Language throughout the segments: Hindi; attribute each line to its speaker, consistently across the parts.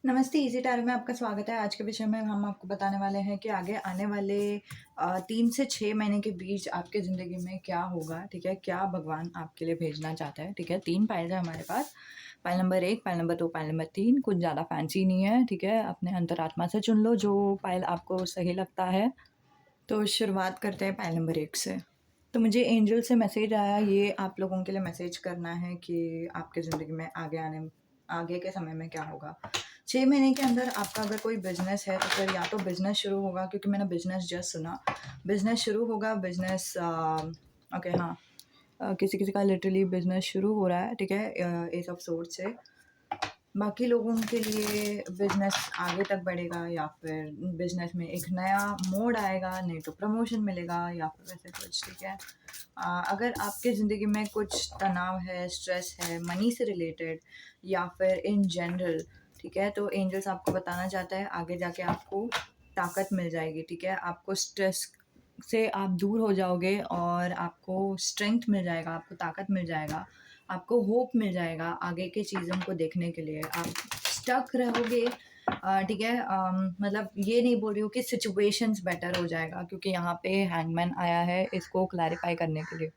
Speaker 1: नमस्ते, इज़ी टैरो में आपका स्वागत है। आज के विषय में हम आपको बताने वाले हैं कि आगे आने वाले 3 से 6 महीने के बीच आपकी ज़िंदगी में क्या होगा, ठीक है? क्या भगवान आपके लिए भेजना चाहता है, ठीक है? 3 पाइल्स हैं हमारे पास। Pile number 1, pile number 2, pile number 3 कुछ ज़्यादा फैंसी नहीं है, ठीक है? अपने अंतरात्मा से चुन लो जो पाइल आपको सही लगता है। तो शुरुआत करते हैं पाइल नंबर 1 से। तो मुझे एंजल से मैसेज आया, ये आप लोगों के लिए मैसेज करना है कि आपकी ज़िंदगी में आगे के समय में क्या होगा। 6 महीने के अंदर आपका अगर कोई बिज़नेस है तो फिर या तो बिज़नेस शुरू होगा, क्योंकि मैंने बिज़नेस जस्ट सुना। बिज़नेस शुरू होगा, बिज़नेस ओके हाँ। किसी-किसी का लिटरली बिज़नेस शुरू हो रहा है, ठीक है? एस ऑफ सोर्ड्स से। बाकी लोगों के लिए बिज़नेस आगे तक बढ़ेगा या फिर बिज़नेस में एक नया मोड़ आएगा, नहीं तो प्रमोशन मिलेगा या फिर वैसे कुछ, ठीक है? अगर आपके ज़िंदगी में कुछ तनाव है, स्ट्रेस है, मनी से रिलेटेड या फिर इन जनरल, ठीक है? तो एंजल्स आपको बताना चाहता है आगे जाके आपको ताकत मिल जाएगी, ठीक है? आपको स्ट्रेस से आप दूर हो जाओगे और आपको स्ट्रेंथ मिल जाएगा, आपको ताकत मिल जाएगा, आपको होप मिल जाएगा आगे की चीज़ों को देखने के लिए। आप स्टक रहोगे, ठीक है? मतलब ये नहीं बोल रही हूँ कि सिचुएशंस बेटर हो जाएगा, क्योंकि यहाँ पे हैंगमैन आया है इसको क्लैरिफ़ाई करने के लिए,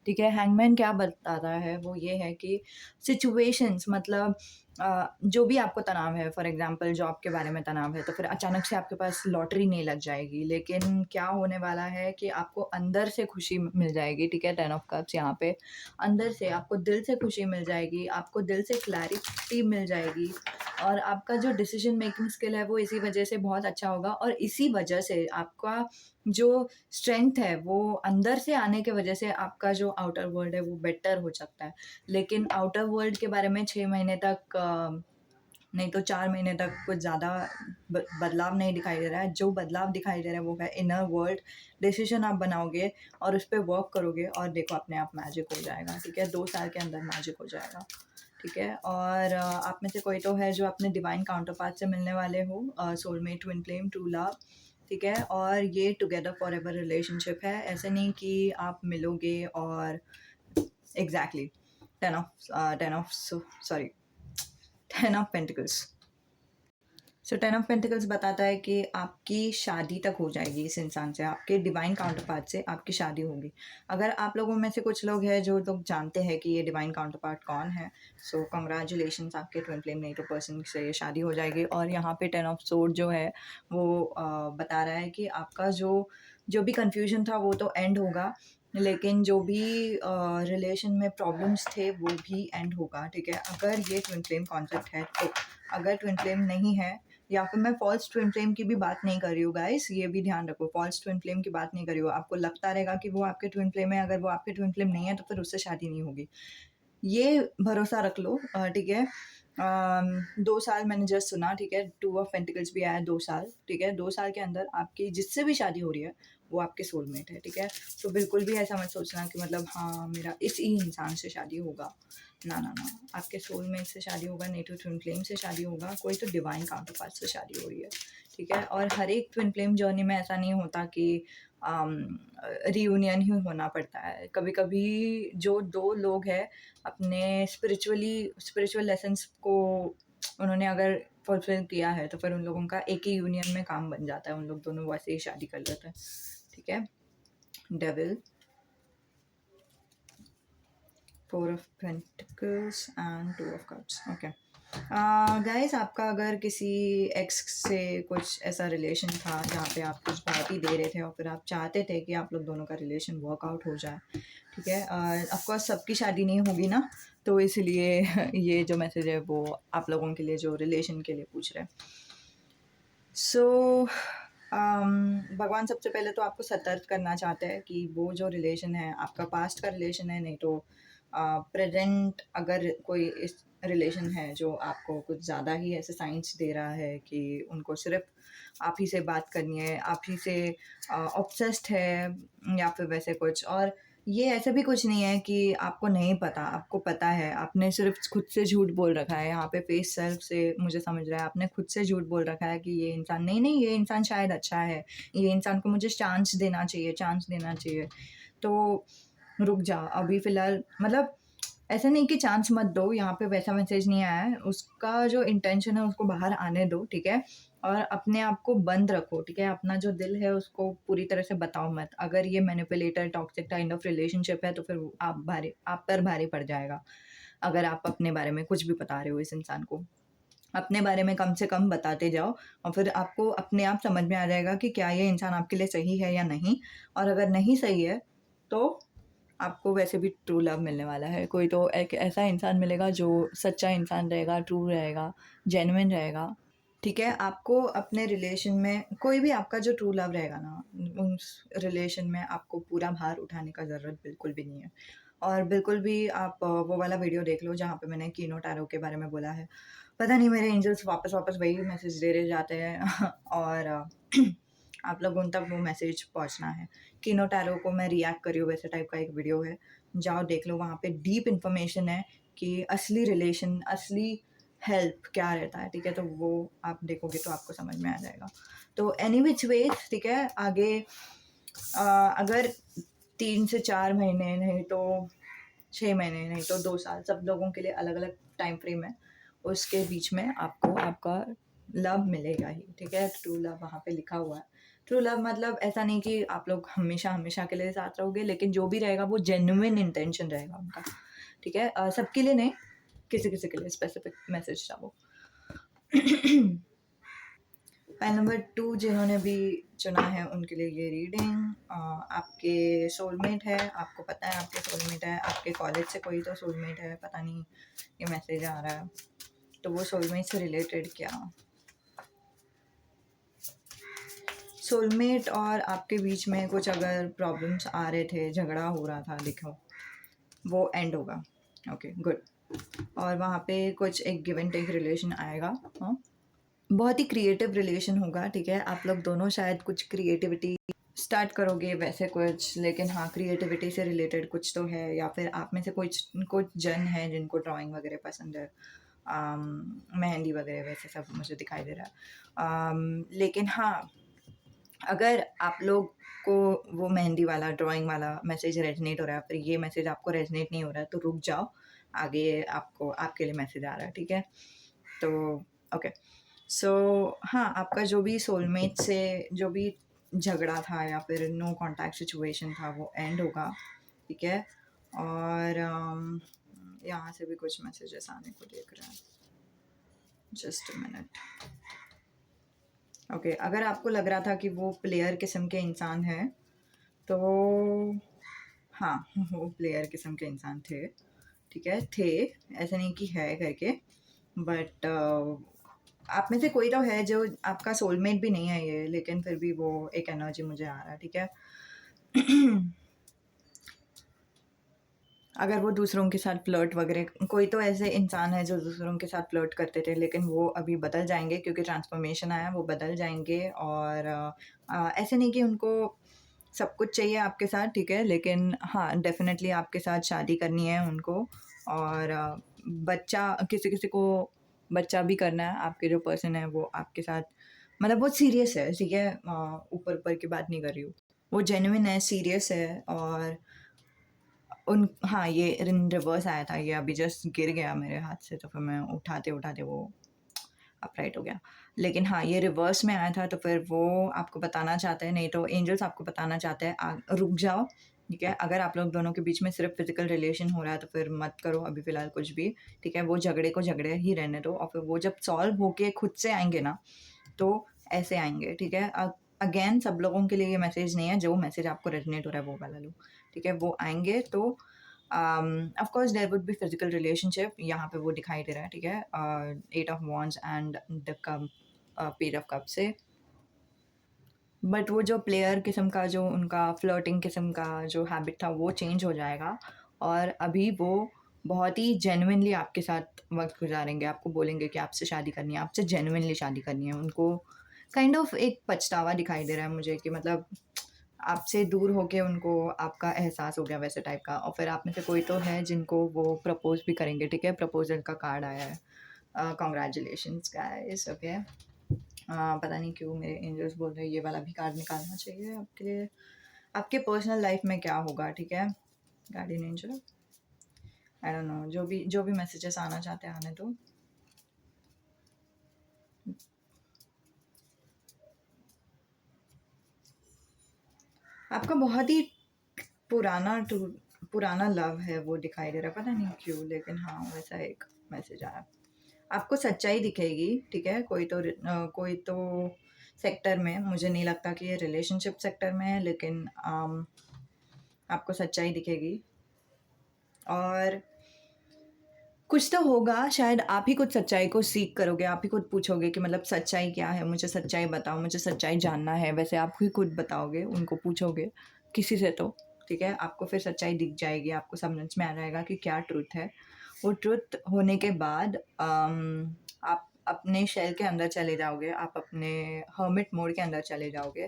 Speaker 1: ठीक है? हैंगमैन क्या बताता है, वो ये है कि सिचुएशंस मतलब जो भी आपको तनाव है, फॉर एग्ज़ाम्पल जॉब के बारे में तनाव है, तो फिर अचानक से आपके पास लॉटरी नहीं लग जाएगी, लेकिन क्या होने वाला है कि आपको अंदर से खुशी मिल जाएगी, ठीक है? 10 ऑफ कप्स यहाँ पे अंदर से आपको दिल से खुशी मिल जाएगी, आपको दिल से क्लैरिटी मिल जाएगी और आपका जो डिसीजन मेकिंग स्किल है वो इसी वजह से बहुत अच्छा होगा और इसी वजह से आपका जो स्ट्रेंथ है वो अंदर से आने की वजह से आपका जो आउटर वर्ल्ड है वो बेटर हो सकता है। लेकिन आउटर वर्ल्ड के बारे में 6 महीने तक नहीं तो 4 महीने तक कुछ ज़्यादा बदलाव नहीं दिखाई दे रहा है। जो बदलाव दिखाई दे रहा है वो है इनर वर्ल्ड। डिसीज़न आप बनाओगे और उस पे वर्क करोगे और देखो अपने आप मैजिक हो जाएगा, ठीक है? 2 साल के अंदर मैजिक हो जाएगा, ठीक है? और आप में से कोई तो है जो अपने डिवाइन काउंटर पार्ट से मिलने वाले हो, soulmate, twin flame, true love, ठीक है? और ये टुगेदर फॉरएवर रिलेशनशिप है। ऐसे नहीं कि आप मिलोगे और exactly 10 of sorry 10 of pentacles. 10 of pentacles बताता है कि आपकी शादी तक हो जाएगी इस इंसान से, आपके डिवाइन काउंटर पार्ट से आपकी शादी होगी। अगर आप लोगों में से कुछ लोग हैं जो लोग जानते हैं कि ये डिवाइन काउंटर पार्ट कौन है, सो कंग्रेचुलेशंस, आपके ट्विन फ्लेम नेटो पर्सन से ये शादी हो जाएगी। और यहाँ पे 10 ऑफ सोर्ड जो है वो बता रहा है कि आपका जो भी कन्फ्यूजन था वो तो एंड होगा, लेकिन जो भी रिलेशन में प्रॉब्लम्स थे वो भी एंड होगा, ठीक है? अगर ये ट्विन फ्लेम कॉन्सेप्ट है तो। अगर ट्विन फ्लेम नहीं है या फिर मैं फॉल्स ट्विन फ्लेम की भी बात नहीं कर रही हूँ गाइस, ये भी ध्यान रखो, फॉल्स ट्विन फ्लेम की बात नहीं कर रही हूँ। आपको लगता रहेगा कि वो आपके ट्विन फ्लेम है, अगर वो आपके ट्विन फ्लेम नहीं है तो फिर उससे शादी नहीं होगी। ये भरोसा रख लो, ठीक है? 2 साल मैंने जस्ट सुना, ठीक है? 2 ऑफ पेंटिकल्स भी आया 2 साल, ठीक है? 2 साल के अंदर आपकी जिससे भी शादी हो रही है, वो आपके सोलमेट है, ठीक है? तो बिल्कुल भी ऐसा मत सोचना कि मतलब हाँ, मेरा इस ही इंसान से शादी होगा। ना, ना, ना, आपके सोलमेट से शादी होगा, नहीं तो ट्विन फ्लेम से शादी होगा, कोई तो डिवाइन काउंटर पार्ट से शादी हो रही है, ठीक है? और हर एक ट्विन फ्लेम जर्नी में ऐसा नहीं होता कि रियूनियन ही होना पड़ता है। कभी-कभी जो 2 लोग हैं अपने स्पिरिचुअल लेसन्स को उन्होंने अगर फुलफिल किया है तो फिर उन लोगों का एक ही यूनियन में काम बन जाता है, उन लोग दोनों वैसे ही शादी कर लेते हैं, ठीक है? Devil, 4 of pentacles and 2 of cups, okay. Guys, आपका अगर किसी एक्स से कुछ ऐसा रिलेशन था जहाँ पे आप कुछ बहुत ही दे रहे थे और फिर आप चाहते थे कि आप लोग दोनों का रिलेशन वर्कआउट हो जाए, ठीक है? ऑफकोर्स सबकी शादी नहीं होगी ना, तो इसलिए ये जो मैसेज है वो आप लोगों के लिए जो रिलेशन के लिए पूछ रहे हैं। सो भगवान सबसे पहले तो आपको सतर्क करना चाहते हैं कि वो जो रिलेशन है आपका पास्ट का रिलेशन है, नहीं तो प्रेजेंट अगर कोई इस रिलेशन है जो आपको कुछ ज़्यादा ही ऐसे साइंस दे रहा है कि उनको सिर्फ आप ही से बात करनी है, आप ही से ऑब्सेस्ड है या फिर वैसे कुछ। और ये ऐसा भी कुछ नहीं है कि आपको नहीं पता, आपको पता है, आपने सिर्फ खुद से झूठ बोल रखा है। यहाँ पे फेस सेल्फ से मुझे समझ रहा है, आपने खुद से झूठ बोल रखा है कि ये इंसान नहीं, ये इंसान शायद अच्छा है, ये इंसान को मुझे चांस देना चाहिए। तो रुक जा, अभी फ़िलहाल मतलब ऐसा नहीं कि चांस मत दो, यहाँ पे वैसा मैसेज नहीं आया है। उसका जो इंटेंशन है उसको बाहर आने दो, ठीक है? और अपने आप को बंद रखो, ठीक है? अपना जो दिल है उसको पूरी तरह से बताओ मत। अगर ये manipulator, toxic kind of relationship है तो फिर आप पर भारी पड़ जाएगा। अगर आप अपने बारे में कुछ भी बता रहे हो इस इंसान को। अपने बारे में कम से कम बताते जाओ और फिर आपको अपने आप समझ में आ जाएगा कि क्या ये इंसान आपके लिए सही है या नहीं। और अगर नहीं सही है तो आपको वैसे भी ट्रू लव मिलने वाला है। कोई तो एक ऐसा इंसान मिलेगा जो सच्चा इंसान रहेगा, ट्रू रहेगा, जेन्युइन रहेगा, ठीक है? आपको अपने रिलेशन में कोई भी आपका जो ट्रू लव रहेगा ना, उस रिलेशन में आपको पूरा भार उठाने का ज़रूरत बिल्कुल भी नहीं है। और बिल्कुल भी आप वो वाला वीडियो देख लो जहाँ पे मैंने कीनो टैरो के बारे में बोला है। पता नहीं मेरे एंजल्स वापस-वापस वही मैसेज दे रहे जाते हैं और आप लोगों तक वो मैसेज पहुँचना है। कीनो टैरो को मैं रिएक्ट कर रही हूँ वैसे टाइप का एक वीडियो है, जाओ देख लो। वहाँ पे डीप इन्फॉर्मेशन है कि असली रिलेशन, असली हेल्प क्या रहता है, ठीक है? तो वो आप देखोगे तो आपको समझ में आ जाएगा। तो एनी व्हिच वेज़, ठीक है? आगे अगर 3 से 4 महीने, नहीं तो 6 महीने, नहीं तो 2 साल, सब लोगों के लिए अलग-अलग टाइम फ्रेम है। उसके बीच में आपको आपका लव मिलेगा ही, ठीक है? ट्रू लव वहाँ पे लिखा हुआ है। ट्रू लव मतलब ऐसा नहीं कि आप लोग हमेशा-हमेशा के लिए साथ रहोगे, लेकिन जो भी रहेगा वो जेन्युइन इंटेंशन रहेगा उनका, ठीक है? सबके लिए नहीं, किसी-किसी के लिए स्पेसिफिक मैसेज था वो। फाइल नंबर 2 जिन्होंने भी चुना है उनके लिए ये रीडिंग आपके सोलमेट है। आपको पता है आपके सोलमेट है, आपके कॉलेज से कोई तो सोलमेट है, पता नहीं ये मैसेज आ रहा है। तो वो सोलमेट से रिलेटेड क्या, सोलमेट और आपके बीच में कुछ अगर प्रॉब्लम्स आ रहे थे, झगड़ा हो रहा था, देखो वो एंड होगा। Okay good. और वहाँ पे कुछ एक गिव एंड टेक रिलेशन आएगा। हाँ, बहुत ही क्रिएटिव रिलेशन होगा, ठीक है? आप लोग दोनों शायद कुछ क्रिएटिविटी स्टार्ट करोगे वैसे कुछ, लेकिन हाँ, क्रिएटिविटी से रिलेटेड कुछ तो है। या फिर आप में से कुछ कुछ जन हैं जिनको ड्राइंग वगैरह पसंद है, मेहंदी वगैरह, वैसे सब मुझे दिखाई दे रहा है। लेकिन हाँ, अगर आप लोग को वो मेहंदी वाला, ड्राइंग वाला मैसेज रेजोनेट हो रहा है, फिर ये मैसेज आपको रेजोनेट नहीं हो रहा है, तो रुक जाओ, आगे आपको आपके लिए मैसेज आ रहा है, ठीक है? तो ओके, सो हाँ, आपका जो भी सोलमेट से जो भी झगड़ा था या फिर नो कॉन्टैक्ट सिचुएशन था वो एंड होगा, ठीक है? और यहाँ से भी कुछ मैसेजेस आने को देख रहे हैं, जस्ट अ मिनट। ओके, अगर आपको लग रहा था कि वो प्लेयर किस्म के इंसान हैं, तो हाँ, वो प्लेयर किस्म के इंसान थे, ठीक है? थे, ऐसा नहीं कि है करके, बट आप में से कोई तो है जो आपका सोलमेट भी नहीं है ये, लेकिन फिर भी वो एक एनर्जी मुझे आ रहा है, ठीक है? अगर वो दूसरों के साथ फ्लर्ट वगैरह, कोई तो ऐसे इंसान है जो दूसरों के साथ फ्लर्ट करते थे, लेकिन वो अभी बदल जाएँगे क्योंकि ट्रांसफ़ॉर्मेशन आया, वो बदल जाएँगे। और ऐसे नहीं कि उनको सब कुछ चाहिए आपके साथ, ठीक है? लेकिन हाँ, डेफ़िनेटली आपके साथ शादी करनी है उनको। और बच्चा, किसी-किसी को बच्चा भी करना है। आपके जो पर्सन है वो आपके साथ मतलब वो सीरियस है, ठीक है? ऊपर-ऊपर की बात नहीं कर रही हूँ। वो जेन्युइन है, सीरियस है। और उन हाँ, ये इन रिवर्स आया था, ये अभी जस्ट गिर गया मेरे हाथ से, तो फिर मैं उठाते-उठाते वो अपराइट हो गया। लेकिन हाँ, ये रिवर्स में आया था, तो फिर वो आपको बताना चाहते हैं, नहीं तो एंजल्स आपको बताना चाहते हैं रुक जाओ, ठीक है? अगर आप लोग दोनों के बीच में सिर्फ़ फ़िज़िकल रिलेशन हो रहा है तो फिर मत करो अभी फ़िलहाल कुछ भी, ठीक है? वो झगड़े को झगड़े ही रहने दो और फिर वो जब सॉल्व होके खुद से आएँगे ना, तो ऐसे आएँगे, ठीक है? अगेन सब लोगों के लिए ये मैसेज नहीं है, जो मैसेज आपको रेज़ोनेट हो रहा है वो वाला लो, ठीक है? वो आएँगे तो of course there would be physical relationship, यहाँ पे वो दिखाई दे रहा है, ठीक है? 8 of wands and the cup, page of cup से। बट वो जो प्लेयर किस्म का, जो उनका फ्लर्टिंग किस्म का जो हैबिट था वो चेंज हो जाएगा। और अभी वो बहुत ही जेन्युइनली आपके साथ वक़्त गुज़ारेंगे, आपको बोलेंगे कि आपसे शादी करनी है, आपसे जेन्युइनली शादी करनी है। उनको काइंड ऑफ एक पछतावा दिखाई दे रहा है मुझे कि मतलब आपसे दूर होके उनको आपका एहसास हो गया वैसे टाइप का। और फिर आप में से कोई तो है जिनको वो प्रपोज़ भी करेंगे, ठीक है? प्रपोज़ल का कार्ड आया है। Congratulations guys, okay. पता नहीं क्यों मेरे एंजल्स बोल रहे हैं ये वाला भी कार्ड निकालना चाहिए आपके लिए। आपके पर्सनल लाइफ में क्या होगा, ठीक है? Guardian angel, I don't know, जो भी मैसेजेस आना चाहते हैं आने दो। आपका बहुत ही पुराना लव है वो दिखाई दे रहा है, पता नहीं क्यों, लेकिन हाँ वैसा एक मैसेज आया। आपको सच्चाई दिखेगी, ठीक है, कोई तो सेक्टर में, मुझे नहीं लगता कि ये रिलेशनशिप सेक्टर में है, लेकिन आपको सच्चाई दिखेगी। और कुछ तो होगा, शायद आप ही कुछ सच्चाई को सीख करोगे, आप ही खुद पूछोगे कि मतलब सच्चाई क्या है, मुझे सच्चाई बताओ, मुझे सच्चाई जानना है, वैसे आप ही खुद बताओगे, उनको पूछोगे किसी से तो, ठीक है, आपको फिर सच्चाई दिख जाएगी, आपको समझ में आ जाएगा कि क्या ट्रुथ है। वो ट्रुथ होने के बाद आप अपने शेल के अंदर चले जाओगे, आप अपने हर्मिट मोड के अंदर चले जाओगे।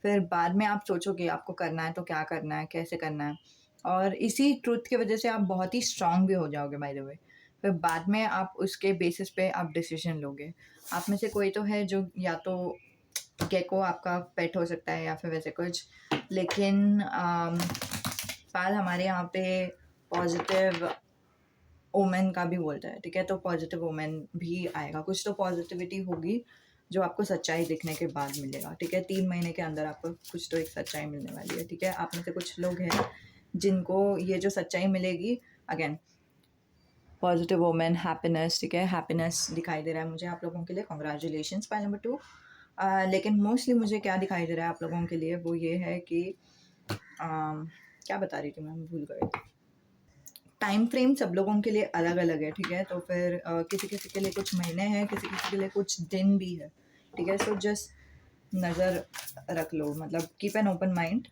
Speaker 1: फिर बाद में आप सोचोगे आपको करना है तो क्या करना है, कैसे करना है, और इसी ट्रुथ की वजह से आप बहुत ही स्ट्रांग भी हो जाओगे बाय द वे। फिर बाद में आप उसके बेसिस पे आप डिसीजन लोगे। आप में से कोई तो है जो या तो गेको आपका पेट हो सकता है या फिर वैसे कुछ, लेकिन पाल हमारे यहाँ पे पॉजिटिव ओमेन का भी बोलता है, ठीक है, तो पॉजिटिव ओमेन भी आएगा, कुछ तो पॉजिटिविटी होगी जो आपको सच्चाई दिखने के बाद मिलेगा, ठीक है, 3 महीने के अंदर आपको कुछ तो एक सच्चाई मिलने वाली है, ठीक है। आप में से कुछ लोग हैं जिनको ये जो सच्चाई मिलेगी, अगेन पॉजिटिव वोमेन, हैप्पीनेस, ठीक है, हैप्पीनेस दिखाई दे रहा है मुझे आप लोगों के लिए, कॉन्ग्रेचुलेशंस पाइल नंबर 2। लेकिन मोस्टली मुझे क्या दिखाई दे रहा है आप लोगों के लिए, वो ये है कि क्या बता रही थी मैं भूल गई। टाइम फ्रेम सब लोगों के लिए अलग अलग है, ठीक है, तो फिर किसी किसी के लिए कुछ महीने हैं, किसी किसी के लिए कुछ दिन भी है, ठीक है, सो जस्ट नज़र रख लो, मतलब कीप एन ओपन माइंड।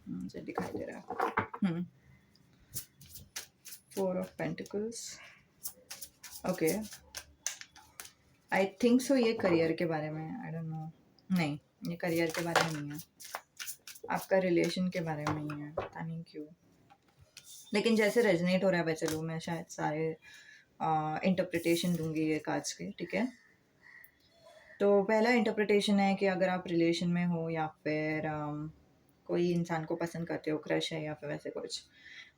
Speaker 1: मुझे दिखाई दे रहा है 4 of pentacles, okay, I think so ये करियर के बारे में, आई डोंट नो, नहीं ये करियर के बारे में नहीं है, आपका रिलेशन के बारे में ही है, पता नहीं क्यों, लेकिन जैसे रेजनेट हो रहा है वैसे लो, मैं शायद सारे इंटरप्रिटेशन दूंगी ये कार्ड्स के, ठीक है। तो पहला इंटरप्रिटेशन है कि अगर आप रिलेशन में हो या फिर कोई इंसान को पसंद करते हो, क्रश है या फिर वैसे कुछ,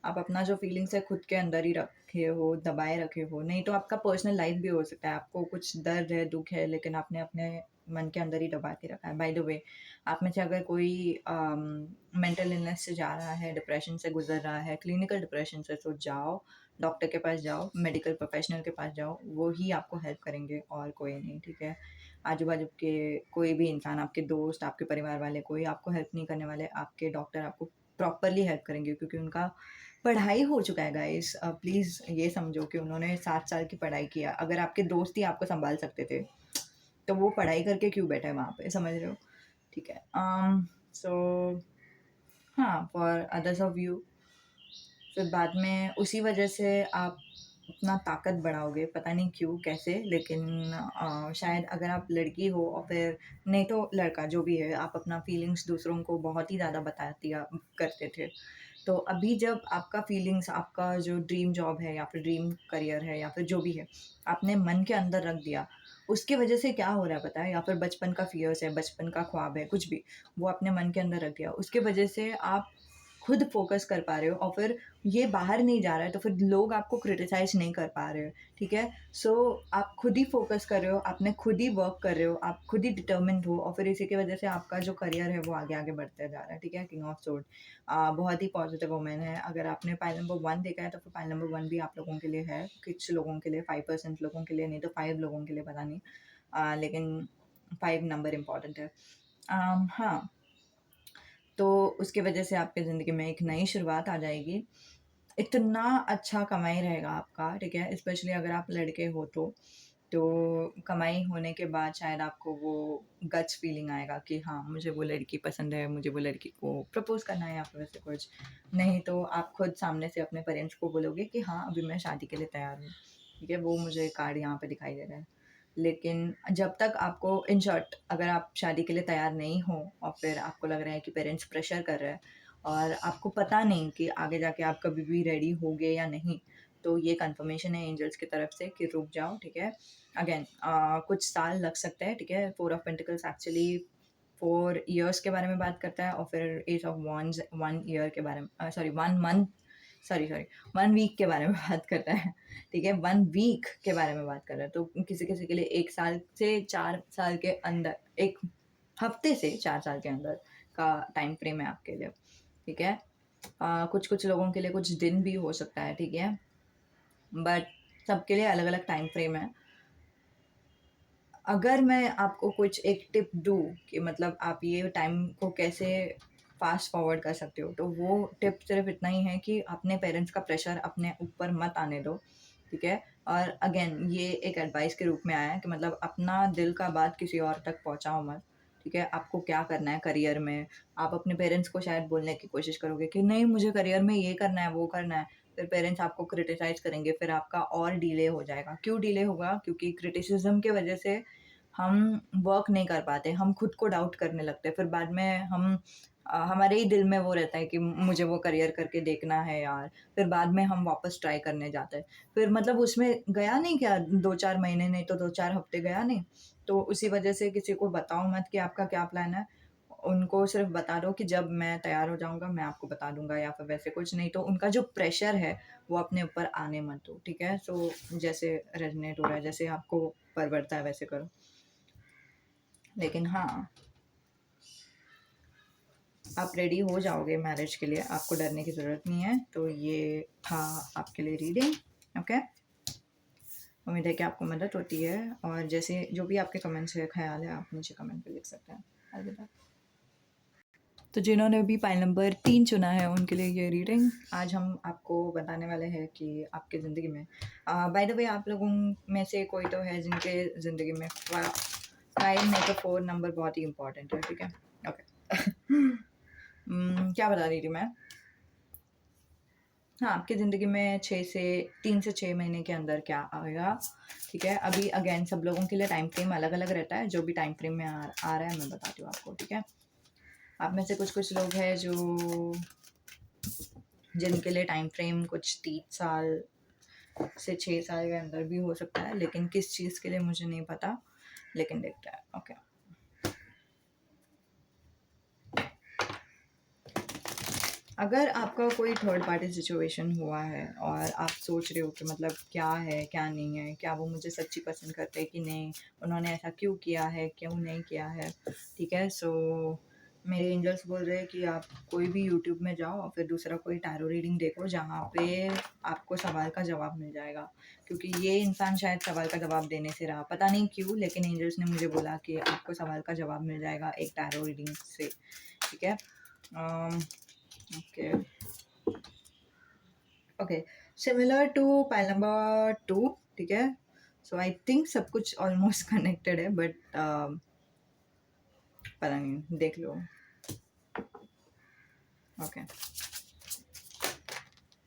Speaker 1: आप अपना जो फीलिंग्स है खुद के अंदर ही रखे हो, दबाए रखे हो, नहीं तो आपका पर्सनल लाइफ भी हो सकता है, आपको कुछ दर्द है, दुख है, लेकिन आपने अपने मन के अंदर ही दबा के रखा है। बाय द वे, आप में से अगर कोई मेंटल इलनेस से जा रहा है, डिप्रेशन से गुजर रहा है, क्लिनिकल डिप्रेशन से, तो जाओ डॉक्टर के पास जाओ, मेडिकल प्रोफेशनल के पास जाओ, वो ही आपको हेल्प करेंगे और कोई नहीं, ठीक है। आजू बाजू के कोई भी इंसान, आपके दोस्त, आपके परिवार वाले, कोई आपको हेल्प नहीं करने वाले, आपके डॉक्टर आपको प्रॉपरली हेल्प करेंगे, क्योंकि उनका पढ़ाई हो चुका है गाइस। प्लीज़ ये समझो कि उन्होंने 7 साल की पढ़ाई किया, अगर आपके दोस्त ही आपको संभाल सकते थे तो वो पढ़ाई करके क्यों बैठा है वहाँ पे, समझ रहे हो, ठीक है। सो हाँ, फॉर अदर्स ऑफ यू, फिर बाद में उसी वजह से आप अपना ताकत बढ़ाओगे, पता नहीं क्यों कैसे, लेकिन शायद अगर आप लड़की हो और फिर नहीं तो लड़का, जो भी है, आप अपना फीलिंग्स दूसरों को बहुत ही ज़्यादा बता दिया करते थे, तो अभी जब आपका फीलिंग्स, आपका जो ड्रीम जॉब है या फिर ड्रीम करियर है या फिर जो भी है, आपने मन के अंदर रख दिया, उसकी वजह से क्या हो रहा है पता है, या फिर बचपन का फियर्स है, बचपन का ख्वाब है, कुछ भी, वो आपने मन के अंदर रख दिया, उसके वजह से आप खुद फोकस कर पा रहे हो, और फिर ये बाहर नहीं जा रहा है, तो फिर लोग आपको क्रिटिसाइज नहीं कर पा रहे हो, ठीक है। सो आप खुद ही फोकस कर रहे हो, आपने खुद ही वर्क कर रहे हो, आप खुद ही डिटर्मिन्ड हो, और फिर इसी की वजह से आपका जो करियर है वो आगे आगे बढ़ते जा रहा है, ठीक है। किंग ऑफ सोर्ड बहुत ही पॉजिटिव वोमेन है, अगर आपने पाइल नंबर 1 देखा है तो फिर पाइल नंबर 1 भी आप लोगों के लिए है, कुछ लोगों के लिए, 5% लोगों के लिए, नहीं तो 5 लोगों के लिए, पता नहीं, लेकिन 5 नंबर इम्पॉर्टेंट है। हाँ, तो उसकी वजह से आपकी ज़िंदगी में एक नई शुरुआत आ जाएगी, इतना अच्छा कमाई रहेगा आपका, ठीक है, स्पेशली अगर आप लड़के हो तो कमाई होने के बाद शायद आपको वो गट्स फीलिंग आएगा कि हाँ मुझे वो लड़की पसंद है, मुझे वो लड़की को प्रपोज करना है या फिर वैसे कुछ, नहीं तो आप खुद सामने से अपने पेरेंट्स को बोलोगे कि हाँ अभी मैं शादी के लिए तैयार हूँ, ठीक है, वो मुझे कार्ड यहाँ पे दिखाई दे रहा है। लेकिन जब तक आपको, इन शॉर्ट, अगर आप शादी के लिए तैयार नहीं हो और फिर आपको लग रहा है कि पेरेंट्स प्रेशर कर रहे हैं और आपको पता नहीं कि आगे जाके आप कभी भी रेडी होगे या नहीं, तो ये कंफर्मेशन है एंजल्स की तरफ से कि रुक जाओ, ठीक है। अगेन कुछ साल लग सकते हैं, ठीक है। 4 ऑफ पेंटिकल्स एक्चुअली 4 इयर्स के बारे में बात करता है, और फिर एज ऑफ वॉन्ड्स 1 ईयर के बारे में, sorry 1 month sorry sorry 1 week के बारे में बात कर रहा है, ठीक है? 1 वीक के बारे में बात कर रहा है। तो किसी-किसी के लिए 1 साल से 4 साल के अंदर, 1 हफ्ते से 4 साल के अंदर का टाइम फ्रेम है आपके लिए, ठीक है? कुछ-कुछ लोगों के लिए कुछ दिन भी हो सकता है, ठीक है? बट सबके लिए अलग-अलग टाइम फ्रेम है। अगर मैं आपको कुछ एक टिप दूँ कि मतलब आप ये टाइम को कैसे फ़ास्ट फॉरवर्ड कर सकते हो, तो वो टिप सिर्फ़ इतना ही है कि अपने पेरेंट्स का प्रेशर अपने ऊपर मत आने दो, ठीक है? और अगेन ये एक एडवाइस के रूप में आया है कि मतलब अपना दिल का बात किसी और तक पहुँचाओ मत, ठीक है? आपको क्या करना है करियर में, आप अपने पेरेंट्स को शायद बोलने की कोशिश करोगे कि नहीं मुझे करियर में ये करना है, वो करना है। फिर पेरेंट्स आपको क्रिटिसाइज़ करेंगे, फिर आपका और डिले हो जाएगा। क्यों डिले होगा? क्योंकि क्रिटिसिज़्म की वज़ह से हम वर्क नहीं कर पाते, हम खुद को डाउट करने लगते हैं, फिर बाद में हमारे ही दिल में वो रहता है कि मुझे वो करियर करके देखना है यार, फिर बाद में हम वापस ट्राई करने जाते हैं। फिर मतलब उसमें गया नहीं क्या 2-4 महीने, नहीं तो 2-4 हफ्ते गया नहीं, तो उसी वजह से किसी को बताओ मत कि आपका क्या प्लान है, उनको सिर्फ़ बता दो कि जब मैं तैयार हो जाऊँगा मैं आपको बता दूँगा या फिर वैसे कुछ, नहीं तो उनका जो प्रेशर है वो अपने ऊपर आने मत दो, ठीक है? सो जैसे रेज़ोनेट हो रहा है, जैसे आपको परवड़ता है वैसे करो। लेकिन हाँ, आप रेडी हो जाओगे मैरिज के लिए, आपको डरने की ज़रूरत नहीं है। तो ये था आपके लिए रीडिंग, ओके? उम्मीद है कि आपको मदद होती है और जैसे जो भी आपके कमेंट्स है, ख़्याल है, आप नीचे कमेंट पे लिख सकते हैं। अलविदा। तो जिन्होंने भी पाइल नंबर 3 चुना है उनके लिए ये रीडिंग। आज हम आपको बताने वाले हैं कि आपकी ज़िंदगी में बाय द वे आप लोगों में से कोई तो है जिनके ज़िंदगी में 5 नहीं तो 4 नंबर बहुत ही इम्पोर्टेंट है, ठीक है? ओके। क्या बता रही थी मैं? हाँ, आपकी ज़िंदगी में 3 से 6 महीने के अंदर क्या आएगा, ठीक है? अभी अगेन सब लोगों के लिए टाइम फ्रेम अलग-अलग रहता है, जो भी टाइम फ्रेम में आ रहा है मैं बताती हूँ आपको, ठीक है? आप में से कुछ-कुछ लोग हैं जो जिनके लिए टाइम फ्रेम कुछ 3 साल से 6 साल के अंदर भी हो सकता है, लेकिन किस चीज़ के लिए मुझे नहीं पता, लेकिन देखते हैं, ओके। अगर आपका कोई थर्ड पार्टी सिचुएशन हुआ है और आप सोच रहे हो कि मतलब क्या है, क्या नहीं है, क्या वो मुझे सच्ची पसंद करते हैं कि नहीं, उन्होंने ऐसा क्यों किया है, क्यों नहीं किया है, ठीक है? सो मेरे एंजल्स बोल रहे हैं कि आप कोई भी यूट्यूब में जाओ और फिर दूसरा कोई टैरो रीडिंग देखो जहाँ पे आपको सवाल का जवाब मिल जाएगा, क्योंकि ये इंसान शायद सवाल का जवाब देने से रहा, पता नहीं क्यों, लेकिन एंजल्स ने मुझे बोला कि आपको सवाल का जवाब मिल जाएगा एक टैरो रीडिंग से, ठीक है? Okay, okay, similar to pile number 2, ठीक है? सो आई थिंक सब कुछ ऑलमोस्ट कनेक्टेड है, बट पता नहीं, देख लो। ओके,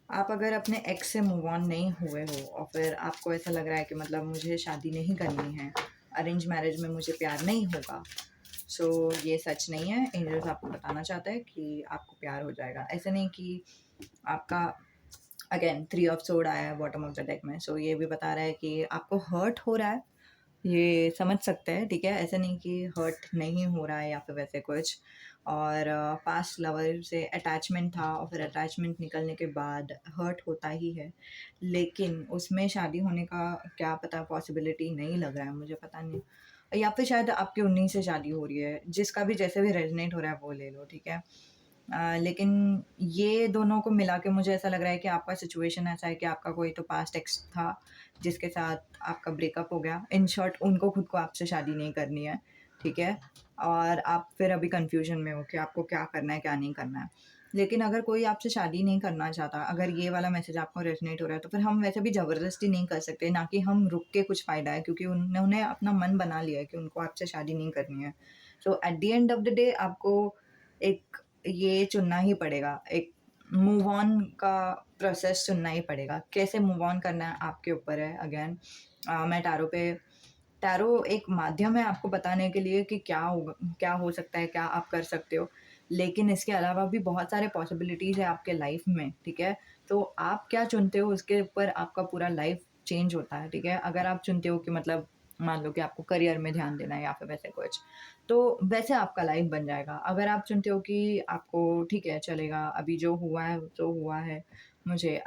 Speaker 1: आप अगर अपने एक्स से मूव ऑन नहीं हुए हो और फिर आपको ऐसा लग रहा है कि मतलब मुझे शादी नहीं करनी है, अरेंज मैरिज में मुझे प्यार नहीं होगा, सो ये सच नहीं है। एंजल्स आपको बताना चाहता है कि आपको प्यार हो जाएगा। ऐसे नहीं कि आपका अगेन 3 ऑफ सोर्ड आया है बॉटम ऑफ द डेक में, सो ये भी बता रहा है कि आपको हर्ट हो रहा है, ये समझ सकते हैं, ठीक है? ऐसा नहीं कि हर्ट नहीं हो रहा है या फिर वैसे कुछ, और पास्ट लवर से अटैचमेंट था और फिर अटैचमेंट निकलने के बाद हर्ट होता ही है, लेकिन उसमें शादी होने का क्या पता, पॉसिबिलिटी नहीं लग रहा है मुझे, पता नहीं, या फिर शायद आपकी 19 से शादी हो रही है, जिसका भी जैसे भी रेजोनेट हो रहा है वो ले लो, ठीक है? लेकिन ये दोनों को मिला के मुझे ऐसा लग रहा है कि आपका सिचुएशन ऐसा है कि आपका कोई तो पास्ट एक्स था जिसके साथ आपका ब्रेकअप हो गया। इन शॉर्ट उनको खुद को आपसे शादी नहीं करनी है, ठीक है? और आप फिर अभी कन्फ्यूजन में हो कि आपको क्या करना है, क्या नहीं करना है। लेकिन अगर कोई आपसे शादी नहीं करना चाहता, अगर ये वाला मैसेज आपको रेज़ोनेट हो रहा है, तो फिर हम वैसे भी ज़बरदस्ती नहीं कर सकते, ना कि हम रुक के कुछ फ़ायदा है, क्योंकि उन्होंने अपना मन बना लिया है कि उनको आपसे शादी नहीं करनी है। So at the end of the day आपको एक ये चुनना ही पड़ेगा, एक मूव ऑन का प्रोसेस चुनना ही पड़ेगा। कैसे मूव ऑन करना है आपके ऊपर है अगेन। मैं टैरो एक माध्यम है आपको बताने के लिए कि क्या होगा, क्या हो सकता है, क्या आप कर सकते हो। लेकिन इसके अलावा भी बहुत सारे पॉसिबिलिटीज़ है आपके लाइफ में, ठीक है? तो आप क्या चुनते हो उसके ऊपर आपका पूरा लाइफ चेंज होता है, ठीक है? अगर आप चुनते हो कि मतलब मान लो कि आपको करियर में ध्यान देना है या फिर वैसे कुछ, तो वैसे आपका लाइफ बन जाएगा। अगर आप चुनते हो कि आपको ठीक है चलेगा, अभी जो हुआ है, मुझे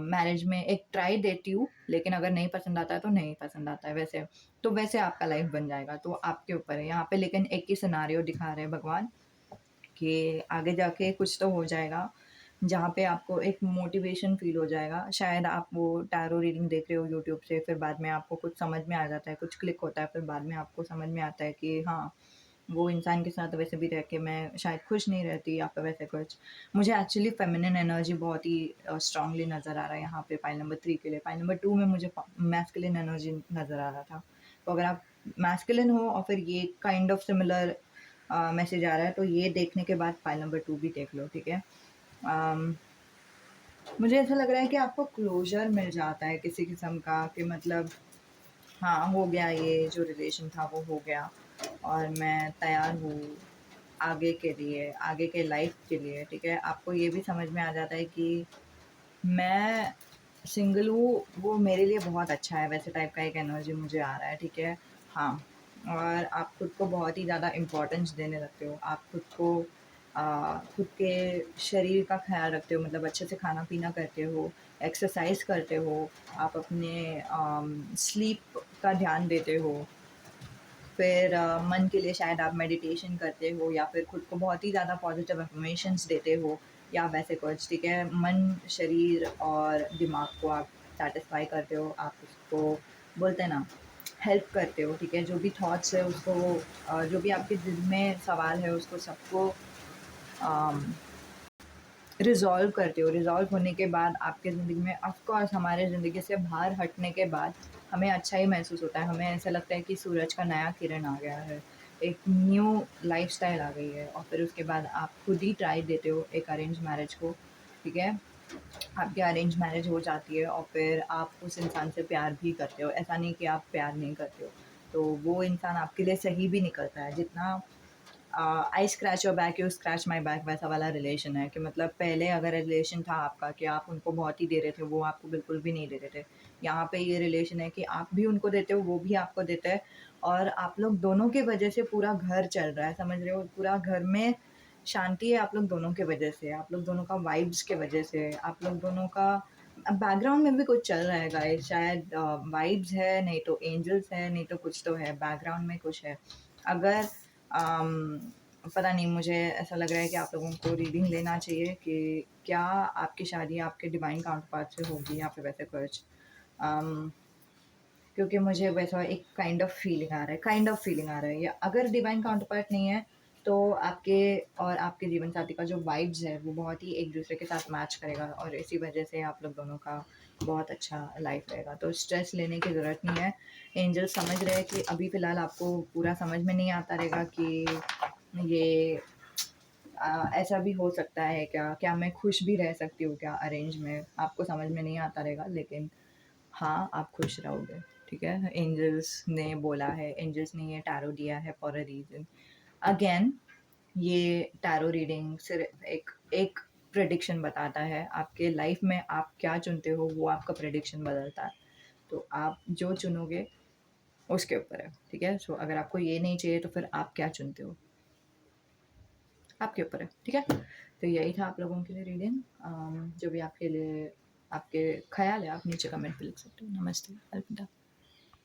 Speaker 1: मैरिज में एक ट्राई देती हूँ, लेकिन अगर नहीं पसंद आता है तो नहीं पसंद आता है वैसे। तो वैसे आपका लाइफ़ बन जाएगा, तो आपके ऊपर है। यहाँ पे लेकिन एक ही सिनेरियो दिखा रहे हैं भगवान कि आगे जाके कुछ तो हो जाएगा, जहाँ पे आपको एक मोटिवेशन फ़ील हो जाएगा। शायद आप वो टैरो रीडिंग देख रहे हो यूट्यूब से, फिर बाद में आपको कुछ समझ में आ जाता है, कुछ क्लिक होता है, फिर बाद में आपको समझ में आता है कि हाँ, वो इंसान के साथ वैसे भी रह के मैं शायद खुश नहीं रहती या फिर वैसे कुछ। मुझे एक्चुअली फ़ेमिनिन एनर्जी बहुत ही स्ट्रॉन्गली नज़र आ रहा है यहाँ पे पाइल नंबर 3 के लिए। पाइल नंबर 2 में मुझे मैस्कुलिन एनर्जी नज़र आ रहा था। तो अगर आप मैस्कुलिन हो और फिर ये काइंड ऑफ सिमिलर मैसेज आ रहा है, तो ये देखने के बाद पाइल नंबर 2 भी देख लो, ठीक है? अम, मुझे ऐसा लग रहा है कि आपको क्लोज़र मिल जाता है किसी किस्म का, कि मतलब हाँ, हो गया, ये जो रिलेशन था वो हो गया और मैं तैयार हूँ आगे के लिए, आगे के लाइफ़ के लिए, ठीक है? आपको ये भी समझ में आ जाता है कि मैं सिंगल हूँ, वो मेरे लिए बहुत अच्छा है, वैसे टाइप का एक एनर्जी मुझे आ रहा है, ठीक है? हाँ, और आप खुद को बहुत ही ज़्यादा इम्पोर्टेंस देने लगते हो। आप खुद को खुद के शरीर का ख़्याल रखते हो, मतलब अच्छे से खाना-पीना करते हो, एक्सरसाइज़ करते हो, आप अपने स्लीप का ध्यान देते हो। फिर मन के लिए शायद आप मेडिटेशन करते हो या फिर खुद को बहुत ही ज़्यादा पॉजिटिव अफ़र्मेशंस देते हो या वैसे कुछ, ठीक है? मन, शरीर और दिमाग को आप सैटिस्फाई करते हो, आप उसको बोलते हैं ना, हेल्प करते हो, ठीक है? जो भी थॉट्स है उसको जो भी आपके दिल में सवाल है उसको सबको अम रिज़ॉल्व करते हो। रिज़ॉल्व होने के बाद आपके ज़िंदगी में ऑफ़ कोर्स हमारे ज़िंदगी से बाहर हटने के बाद हमें अच्छा ही महसूस होता है। हमें ऐसा लगता है कि सूरज का नया किरण आ गया है, एक न्यू लाइफ़स्टाइल आ गई है और फिर उसके बाद आप खुद ही ट्राई देते हो एक अरेंज मैरिज को, ठीक है? आपकी अरेंज मैरिज हो जाती है और फिर आप उस इंसान से प्यार भी करते हो। ऐसा नहीं कि आप प्यार नहीं करते हो। तो वो इंसान आपके लिए सही भी निकलता है। जितना आई scratch your back, you scratch my back वैसा वाला रिलेशन है, कि मतलब पहले अगर रिलेशन था आपका कि आप उनको बहुत ही दे रहे थे, वो आपको बिल्कुल भी नहीं दे रहे थे। यहाँ पे ये रिलेशन है कि आप भी उनको देते हो, वो भी आपको देता है और आप लोग दोनों की वजह से पूरा घर चल रहा है, समझ रहे हो? पूरा घर में शांति है आप लोग दोनों की वजह से, आप लोग दोनों का वाइब्स की वजह से, आप लोग दोनों का बैकग्राउंड में भी कुछ चल रहा है गाइस, शायद वाइब्स है, नहीं तो एंजल्स है, नहीं तो कुछ तो है, बैकग्राउंड में कुछ है। अगर पता नहीं, मुझे ऐसा लग रहा है कि आप लोगों को रीडिंग लेना चाहिए कि क्या आपकी शादी आपके डिवाइन काउंटरपार्ट से होगी या फिर वैसे कुछ। अम, क्योंकि मुझे वैसा एक काइंड ऑफ फीलिंग आ रहा है, या अगर डिवाइन काउंटरपार्ट नहीं है तो आपके और आपके जीवन साथी का जो वाइब्स है वो बहुत ही एक दूसरे के साथ मैच करेगा और इसी वजह से आप लोग दोनों का बहुत अच्छा लाइफ रहेगा, तो स्ट्रेस लेने की ज़रूरत नहीं है। एंजल समझ रहे हैं कि अभी फ़िलहाल आपको पूरा समझ में नहीं आता रहेगा कि ये ऐसा भी हो सकता है क्या? क्या मैं खुश भी रह सकती हूँ क्या अरेंज में? आपको समझ में नहीं आता रहेगा, लेकिन हाँ, आप खुश रहोगे, ठीक है? एंजल्स ने बोला है, एंजल्स ने ये टैरो दिया है फॉर अ रीज़न। अगेन, ये टैरो रीडिंग सिर्फ़ एक एक प्रेडिक्शन बताता है, आपके लाइफ़ में आप क्या चुनते हो वो आपका प्रेडिक्शन बदलता है। तो आप जो चुनोगे उसके ऊपर है, ठीक है? सो अगर आपको ये नहीं चाहिए तो फिर आप क्या चुनते हो? आपके ऊपर है, ठीक है? तो यही था आप लोगों के लिए रीडिंग। जो भी आपके लिए आपके ख़्याल है आप नीचे कमेंट पे लिख सकते हो। नमस्ते, अलविदा।